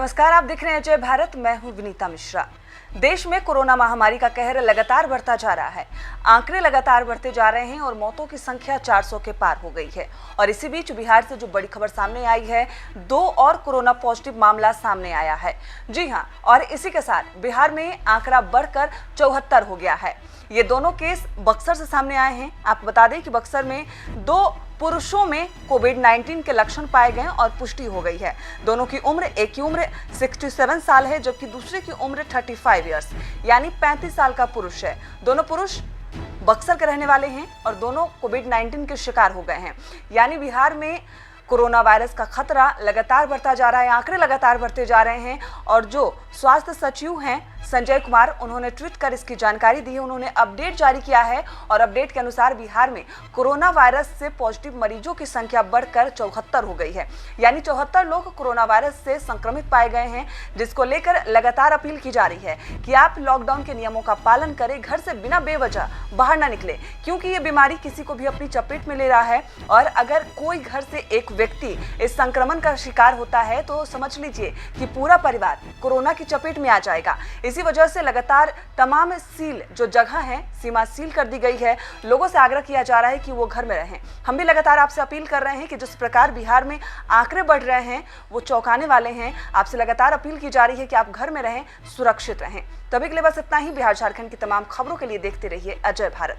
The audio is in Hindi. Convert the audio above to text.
नमस्कार, आप देख रहे हैं जय भारत। मैं हूं विनीता मिश्रा। देश में कोरोना महामारी का कहर लगातार बढ़ता जा रहा है। आंकड़े लगातार बढ़ते जा रहे हैं और मौतों की संख्या 400 के पार हो गई है। और इसी बीच बिहार से जो बड़ी खबर सामने आई है, 2 और कोरोना पॉजिटिव मामला सामने आया है। जी हां, और इसी के साथ बिहार में आंकड़ा बढ़कर 74 हो गया है। ये दोनों केस बक्सर से सामने आए हैं। आपको बता दें कि बक्सर में 2 पुरुषों में कोविड-19 के लक्षण पाए गए और पुष्टि हो गई है। दोनों की उम्र, एक की उम्र 67 साल है जबकि दूसरे की उम्र 35 इयर्स यानी 35 साल का पुरुष है। दोनों पुरुष बक्सर के रहने वाले हैं और दोनों कोविड-19 के शिकार हो गए हैं। यानी बिहार में कोरोना वायरस का खतरा लगातार बढ़ता जा रहा है, आंकड़े लगातार बढ़ते जा रहे हैं। और जो स्वास्थ्य सचिव हैं संजय कुमार, उन्होंने ट्वीट कर इसकी जानकारी दी है। उन्होंने अपडेट जारी किया है और अपडेट के अनुसार बिहार में कोरोना वायरस से पॉजिटिव मरीजों की संख्या बढ़कर 74 हो गई है। यानी 74 लोग कोरोना वायरस से संक्रमित पाए गए हैं, जिसको लेकर लगातार अपील की जा रही है कि आप लॉकडाउन के नियमों का पालन करें, घर से बिना बेवजह बाहर ना निकले, क्योंकि ये बीमारी किसी को भी अपनी चपेट में ले रहा है। और अगर कोई घर से एक व्यक्ति इस संक्रमण का शिकार होता है तो समझ लीजिए कि पूरा परिवार कोरोना की चपेट में आ जाएगा। इसी वजह से लगातार तमाम सील जो जगह है, सीमा सील कर दी गई है। लोगों से आग्रह किया जा रहा है कि वो घर में रहें। हम भी लगातार आपसे अपील कर रहे हैं कि जिस प्रकार बिहार में आंकड़े बढ़ रहे हैं वो चौंकाने वाले हैं। आपसे लगातार अपील की जा रही है कि आप घर में रहें, सुरक्षित रहें। तभी के लिए बस इतना ही। बिहार झारखंड की तमाम खबरों के लिए देखते रहिए अजय भारत।